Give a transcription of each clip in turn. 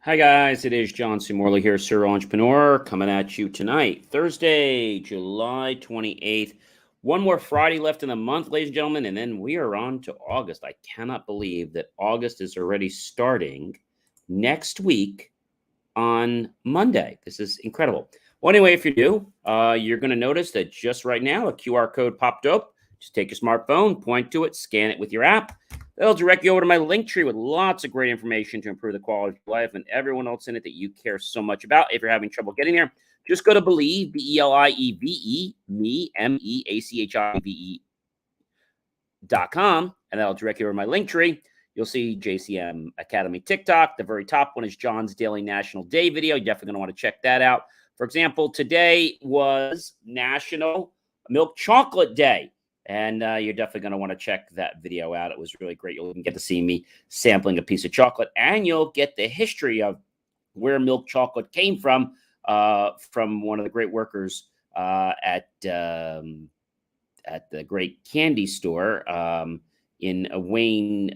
Hi, guys. It is John C. Morley here, Sir Entrepreneur, coming at you tonight, Thursday, July 28th. One more Friday left in the month, ladies and gentlemen, and then we are on to August. I cannot believe that August is already starting next week on Monday. This is incredible. Well, anyway, if you're new, you're going to notice that just right now a QR code popped up. Just take your smartphone, point to it, scan it with your app. It'll direct you over to my link tree with lots of great information to improve the quality of your life and everyone else in it that you care so much about. If you're having trouble getting there, just go to Believe, Believe, me, MEACHIVE.com, and that'll direct you over to my link tree. You'll see JCM Academy TikTok. The very top one is John's Daily National Day video. You're definitely going to want to check that out. For example, today was National Milk Chocolate Day. And you're definitely going to want to check that video out. It was really great. You'll even get to see me sampling a piece of chocolate, and you'll get the history of where milk chocolate came from one of the great workers at the great candy store in Wayne,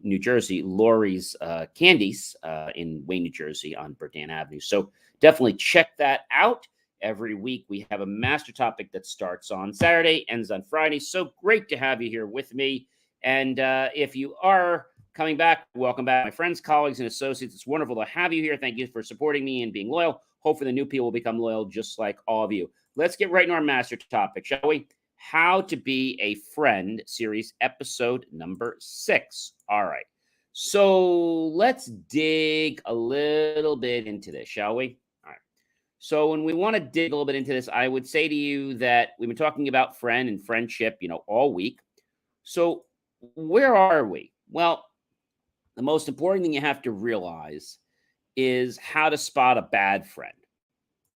New Jersey, Lori's Candies in Wayne, New Jersey on Burdan Avenue. So definitely check that out. Every week we have a master topic that starts on Saturday, ends on Friday. So great to have you here with me. And if you are coming back, welcome back, my friends, colleagues, and associates. It's wonderful to have you here. Thank you for supporting me and being loyal. Hopefully the new people will become loyal just like all of you. Let's get right into our master topic, shall we? How to Be a Friend series, episode number 6. All right. So let's dig a little bit into this, shall we? So when we want to dig a little bit into this, I would say to you that we've been talking about friend and friendship, all week. So where are we? Well, the most important thing you have to realize is how to spot a bad friend.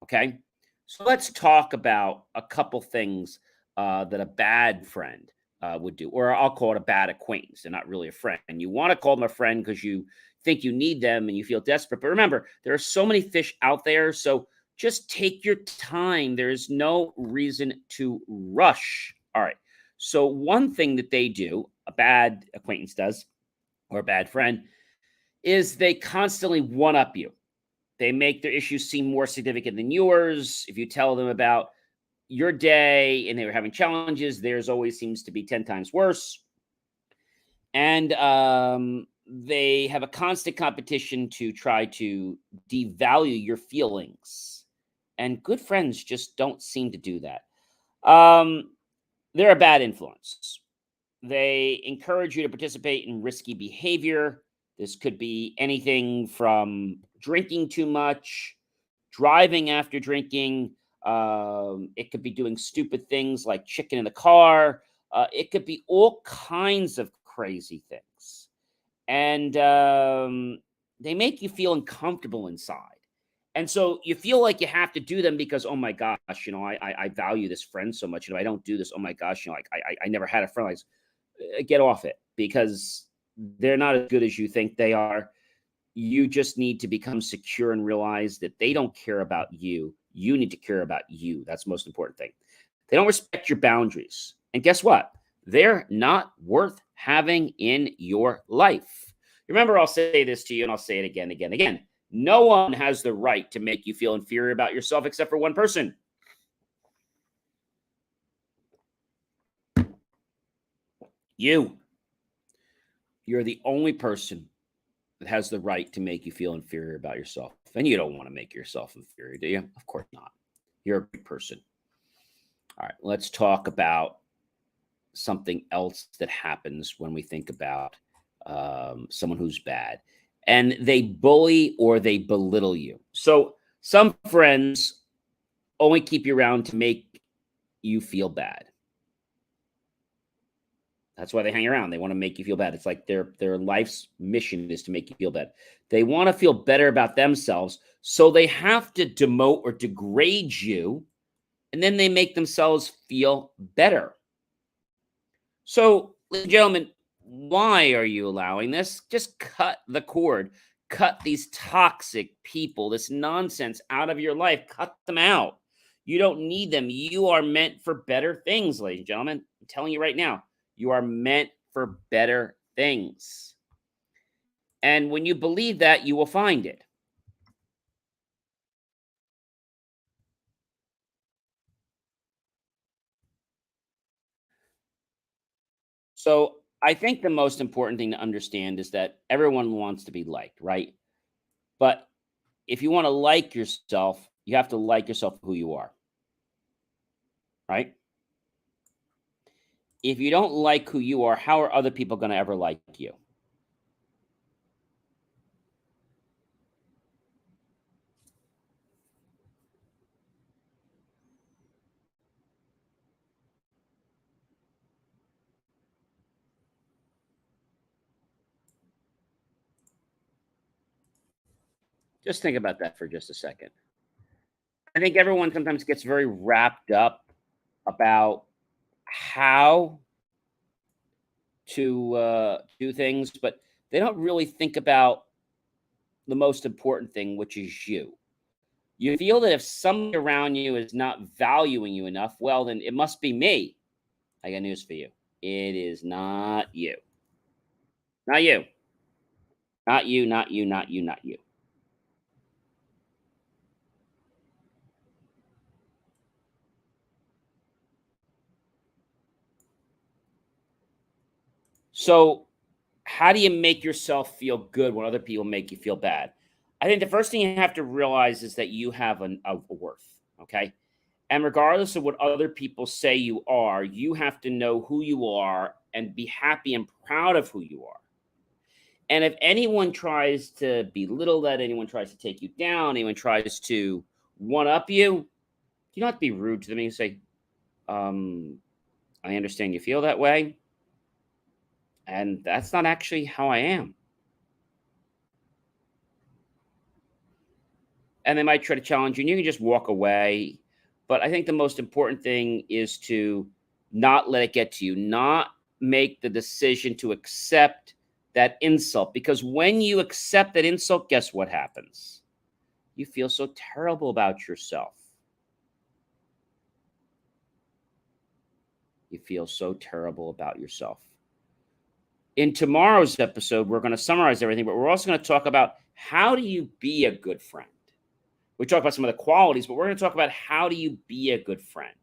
Okay. So let's talk about a couple things that a bad friend would do, or I'll call it a bad acquaintance. They're not really a friend. And you want to call them a friend because you think you need them and you feel desperate. But remember, there are so many fish out there. So just take your time. There's no reason to rush. All right. So one thing that they do, a bad acquaintance does, or a bad friend, is they constantly one-up you. They make their issues seem more significant than yours. If you tell them about your day and they were having challenges, theirs always seems to be 10 times worse. And they have a constant competition to try to devalue your feelings. And good friends just don't seem to do that. They're a bad influence. They encourage you to participate in risky behavior. This could be anything from drinking too much, driving after drinking. It could be doing stupid things like chicken in the car. It could be all kinds of crazy things. And they make you feel uncomfortable inside. And so you feel like you have to do them because, oh my gosh, I value this friend so much. I don't do this. Oh my gosh, I never had a friend like this. Get off it, because they're not as good as you think they are. You just need to become secure and realize that they don't care about you. You need to care about you. That's the most important thing. They don't respect your boundaries. And guess what? They're not worth having in your life. Remember, I'll say this to you and I'll say it again, again. No one has the right to make you feel inferior about yourself except for one person. You. You're the only person that has the right to make you feel inferior about yourself. And you don't want to make yourself inferior, do you? Of course not. You're a big person. All right, let's talk about something else that happens when we think about someone who's bad. And they bully or they belittle you. So some friends only keep you around to make you feel bad. That's why they hang around. They want to make you feel bad. It's like their life's mission is to make you feel bad. They want to feel better about themselves, so they have to demote or degrade you, and then they make themselves feel better. So, ladies and gentlemen, why are you allowing this? Just cut the cord. Cut these toxic people, this nonsense out of your life. Cut them out. You don't need them. You are meant for better things, ladies and gentlemen. I'm telling you right now. You are meant for better things. And when you believe that, you will find it. So I think the most important thing to understand is that everyone wants to be liked, right? But if you want to like yourself, you have to like yourself for who you are, right? If you don't like who you are, how are other people going to ever like you? Just think about that for just a second. I think everyone sometimes gets very wrapped up about how to do things, but they don't really think about the most important thing, which is you. You feel that if somebody around you is not valuing you enough, well, then it must be me. I got news for you. It is not you. Not you. Not you, not you, not you, not you. So, how do you make yourself feel good when other people make you feel bad? I think the first thing you have to realize is that you have a worth. Okay. And regardless of what other people say you are, you have to know who you are and be happy and proud of who you are. And if anyone tries to belittle that, anyone tries to take you down, anyone tries to one up you, you don't have to be rude to them. You say, um, I understand you feel that way. And that's not actually how I am. And they might try to challenge you, and you can just walk away. But I think the most important thing is to not let it get to you, not make the decision to accept that insult. Because when you accept that insult, guess what happens? You feel so terrible about yourself. You feel so terrible about yourself. In tomorrow's episode, we're going to summarize everything, but we're also going to talk about how do you be a good friend. We talk about some of the qualities, but we're going to talk about how do you be a good friend.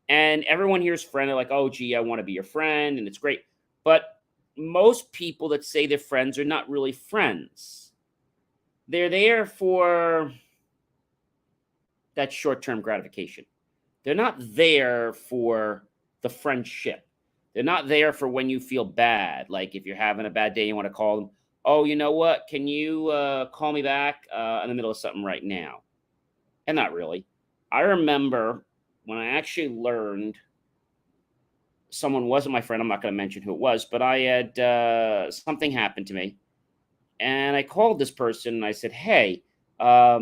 And everyone hears friend, they're like, oh, gee, I want to be your friend, and it's great. But most people that say they're friends are not really friends. They're there for that short-term gratification. They're not there for the friendship. They're not there for when you feel bad. Like if you're having a bad day, you want to call them. Oh, you know what? Can you call me back in the middle of something right now? And not really. I remember when I actually learned someone wasn't my friend. I'm not going to mention who it was, but I had something happened to me, and I called this person and I said, "Hey, I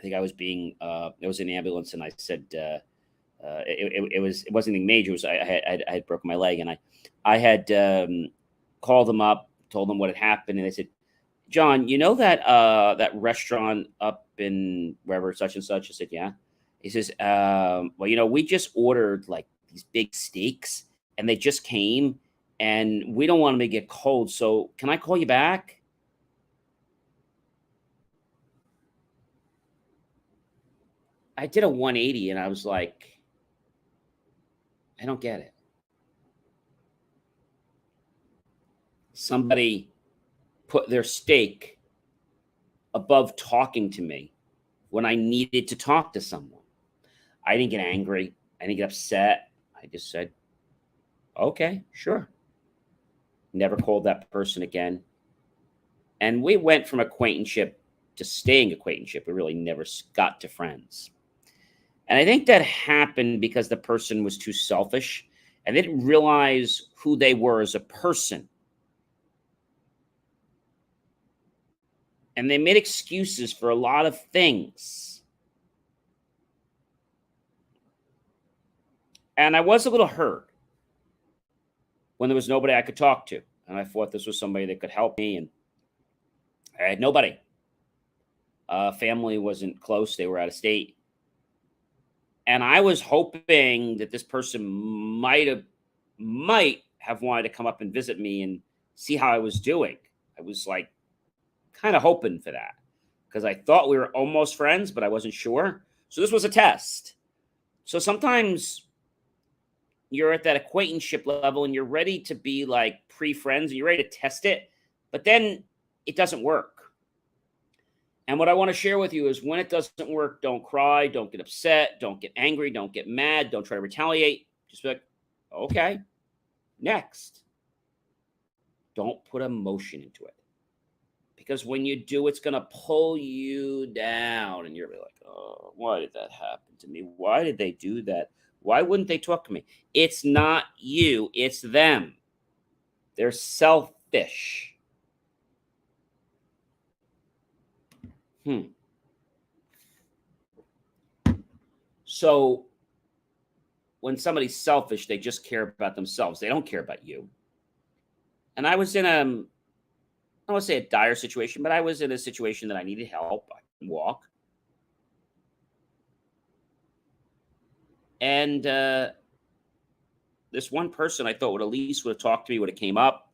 think I was being it was an ambulance, and I said." It wasn't anything major. It was I had broken my leg, and I had called them up, told them what had happened, and they said, "John, you know that restaurant up in wherever such and such?" I said, "Yeah." He says, "Well, we just ordered like these big steaks, and they just came, and we don't want them to get cold. So can I call you back?" I did a 180, and I was like, "I don't get it." Somebody put their steak above talking to me when I needed to talk to someone. I didn't get angry. I didn't get upset. I just said, okay, sure. Never called that person again. And we went from acquaintanceship to staying acquaintanceship. We really never got to friends. And I think that happened because the person was too selfish and they didn't realize who they were as a person. And they made excuses for a lot of things. And I was a little hurt when there was nobody I could talk to. And I thought this was somebody that could help me. And I had nobody. Family wasn't close, they were out of state. And I was hoping that this person might have wanted to come up and visit me and see how I was doing. I was like kind of hoping for that because I thought we were almost friends, but I wasn't sure. So this was a test. So sometimes you're at that acquaintanceship level and you're ready to be like pre-friends and you're ready to test it, but then it doesn't work. And what I want to share with you is when it doesn't work, don't cry, don't get upset, don't get angry, don't get mad, don't try to retaliate. Just be like, okay, next. Don't put emotion into it. Because when you do, it's going to pull you down and you're like, oh, why did that happen to me? Why did they do that? Why wouldn't they talk to me? It's not you, it's them. They're selfish. So when somebody's selfish, they just care about themselves. They don't care about you. And I was in I don't want to say a dire situation, but I was in a situation that I needed help. I can walk. And this one person I thought would at least would have talked to me, would have came up.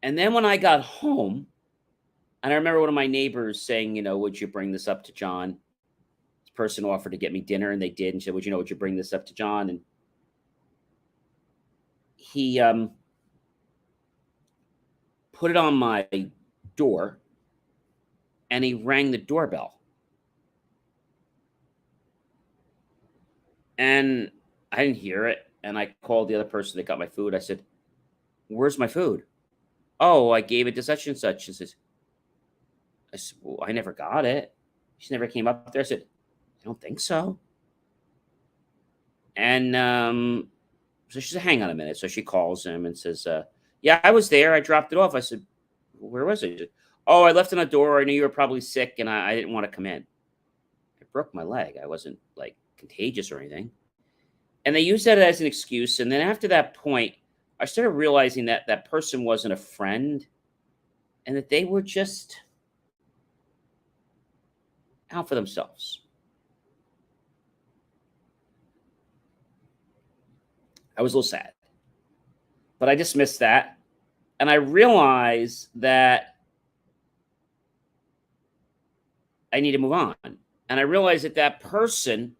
And then when I got home, and I remember one of my neighbors saying, would you bring this up to John? This person offered to get me dinner, and they did. And said, would you bring this up to John? And he put it on my door, and he rang the doorbell. And I didn't hear it. And I called the other person that got my food. I said, where's my food? Oh, I gave it to such and such. I said, well, I never got it. She never came up there. I said, I don't think so. And so she said, hang on a minute. So she calls him and says, yeah, I was there. I dropped it off. I said, where was it? Said, oh, I left it on the door. I knew you were probably sick and I didn't want to come in. I broke my leg. I wasn't like contagious or anything. And they used that as an excuse. And then after that point, I started realizing that that person wasn't a friend and that they were just out for themselves. I was a little sad, but I dismissed that. And I realized that I need to move on. And I realized that that person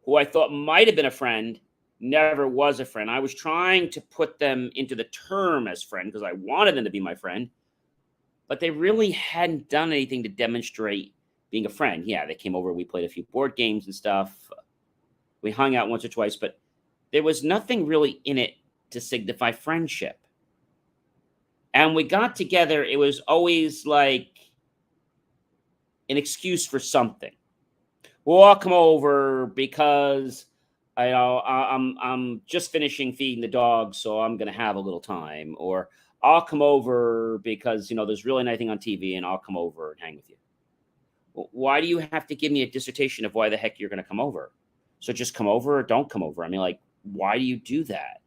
who I thought might have been a friend never was a friend. I was trying to put them into the term as friend because I wanted them to be my friend, but they really hadn't done anything to demonstrate being a friend. Yeah, they came over, we played a few board games and stuff. We hung out once or twice, but there was nothing really in it to signify friendship. And we got together, it was always like an excuse for something. Well, I'll come over because I'm just finishing feeding the dog, so I'm going to have a little time. Or I'll come over because, there's really nothing on TV and I'll come over and hang with you. Well, why do you have to give me a dissertation of why the heck you're going to come over? So just come over or don't come over. I mean, like, why do you do that?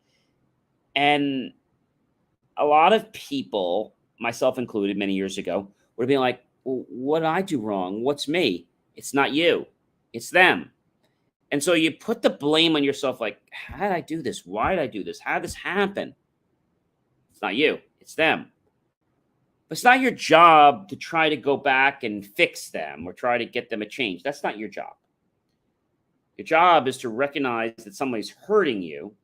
And a lot of people, myself included, many years ago, would have been like, well, what did I do wrong? What's me? It's not you. It's them. And so you put the blame on yourself, like, how did I do this? Why did I do this? How did this happen? It's not you. It's them. But it's not your job to try to go back and fix them or try to get them a change. That's not your job. Your job is to recognize that somebody's hurting you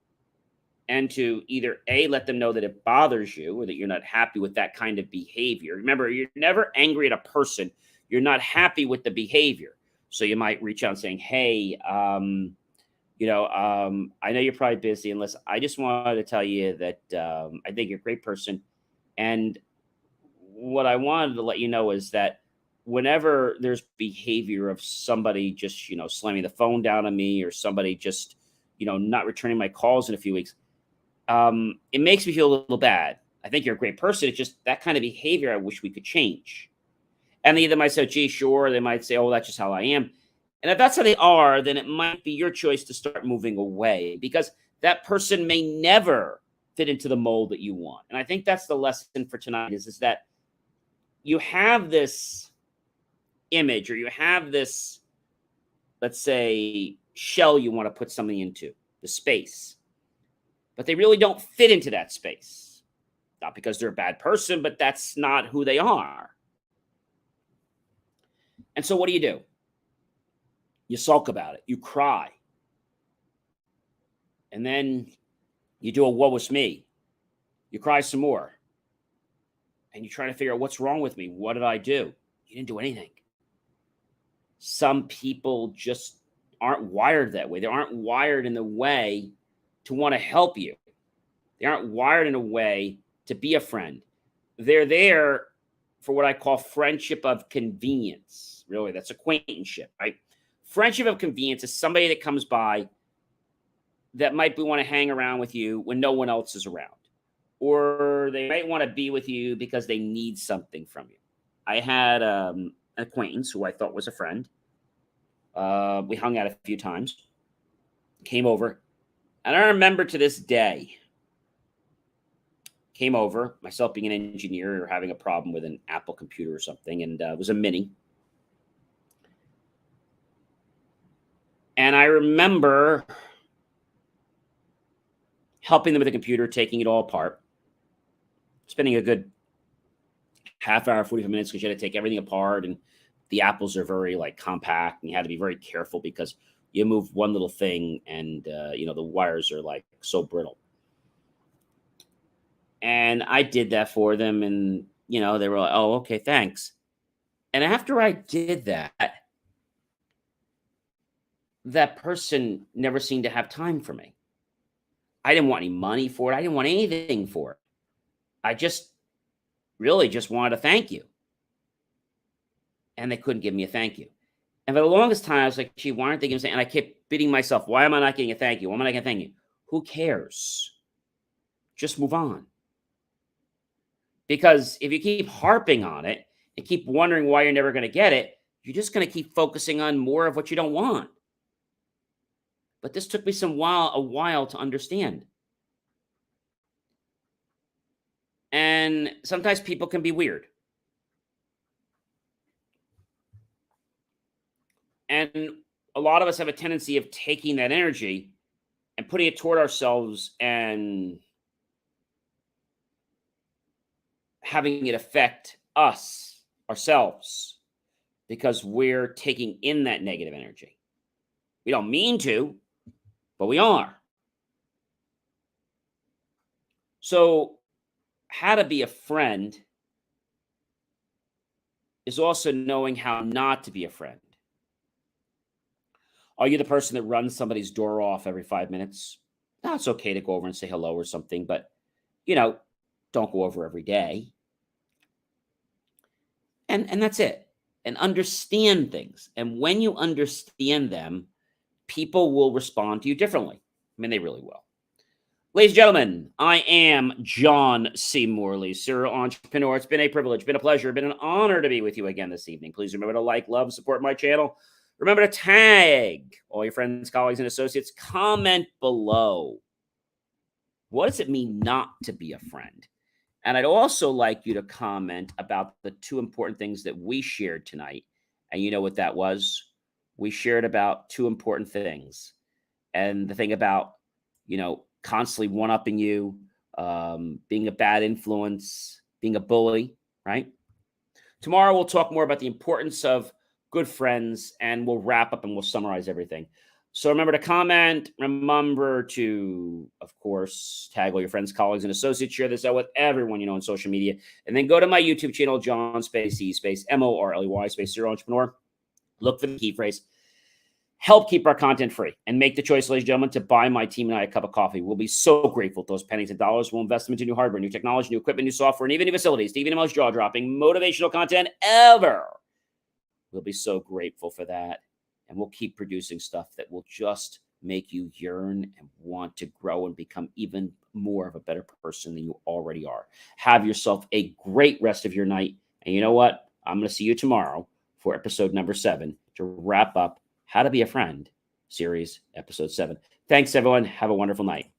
and to either A, let them know that it bothers you or that you're not happy with that kind of behavior. Remember, you're never angry at a person. You're not happy with the behavior. So you might reach out and saying, hey, I know you're probably busy. And listen, I just wanted to tell you that I think you're a great person. And what I wanted to let you know is that whenever there's behavior of somebody just, slamming the phone down on me or somebody just, not returning my calls in a few weeks, it makes me feel a little bad. I think you're a great person. It's just that kind of behavior I wish we could change. And they either might say, gee, sure. They might say, oh, that's just how I am. And if that's how they are, then it might be your choice to start moving away because that person may never fit into the mold that you want. And I think that's the lesson for tonight is that you have this image or you have this, let's say, shell you want to put something into, the space. But they really don't fit into that space. Not because they're a bad person, but that's not who they are. And so what do? You sulk about it. You cry. And then you do a woe is me. You cry some more. And you try to figure out what's wrong with me. What did I do? You didn't do anything. Some people just aren't wired that way. They aren't wired in the way to want to help you. They aren't wired in a way to be a friend. They're there for what I call friendship of convenience. Really, that's acquaintanceship, right? Friendship of convenience is somebody that comes by that might want to hang around with you when no one else is around. Or they might want to be with you because they need something from you. I had an acquaintance who I thought was a friend. We hung out a few times, came over. And I remember to this day, came over, myself being an engineer or having a problem with an Apple computer or something, and it was a Mini. And I remember helping them with the computer, taking it all apart, spending a good half hour, 45 minutes, because you had to take everything apart. And the Apples are very compact, and you had to be very careful because you move one little thing and, the wires are so brittle. And I did that for them, and, they were like, oh, okay, thanks. And after I did that, that person never seemed to have time for me. I didn't want any money for it. I didn't want anything for it. I just really just wanted to thank you. And they couldn't give me a thank you. And for the longest time, I was like, gee, why aren't they going to say? And I kept beating myself. Why am I not getting a thank you? Why am I not getting a thank you? Who cares? Just move on. Because if you keep harping on it and keep wondering why you're never going to get it, you're just going to keep focusing on more of what you don't want. But this took me a while to understand. And sometimes people can be weird. And a lot of us have a tendency of taking that energy and putting it toward ourselves and having it affect us, ourselves, because we're taking in that negative energy. We don't mean to, but we are. So, how to be a friend is also knowing how not to be a friend. Are you the person that runs somebody's door off every 5 minutes? No, it's okay to go over and say hello or something, but, don't go over every day. And that's it. And understand things. And when you understand them, people will respond to you differently. I mean, they really will. Ladies and gentlemen, I am John C. Morley, serial entrepreneur. It's been a privilege, been a pleasure, been an honor to be with you again this evening. Please remember to like, love, support my channel. Remember to tag all your friends, colleagues, and associates. Comment below. What does it mean not to be a friend? And I'd also like you to comment about the two important things that we shared tonight. And you know what that was? We shared about two important things. And the thing about, constantly one-upping you, being a bad influence, being a bully, right? Tomorrow, we'll talk more about the importance of good friends, and we'll wrap up and we'll summarize everything. So remember to comment. Remember to, of course, tag all your friends, colleagues, and associates. Share this out with everyone you know on social media. And then go to my YouTube channel, John space E space MORLEY space Serial Entrepreneur. Look for the key phrase. Help keep our content free and make the choice, ladies and gentlemen, to buy my team and I a cup of coffee. We'll be so grateful. Those pennies and dollars will invest them into new hardware, new technology, new equipment, new software, and even new facilities to even the most jaw-dropping motivational content ever. We'll be so grateful for that. And we'll keep producing stuff that will just make you yearn and want to grow and become even more of a better person than you already are. Have yourself a great rest of your night. And you know what? I'm going to see you tomorrow for episode number 7 to wrap up How to Be a Friend, series episode 7. Thanks, everyone. Have a wonderful night.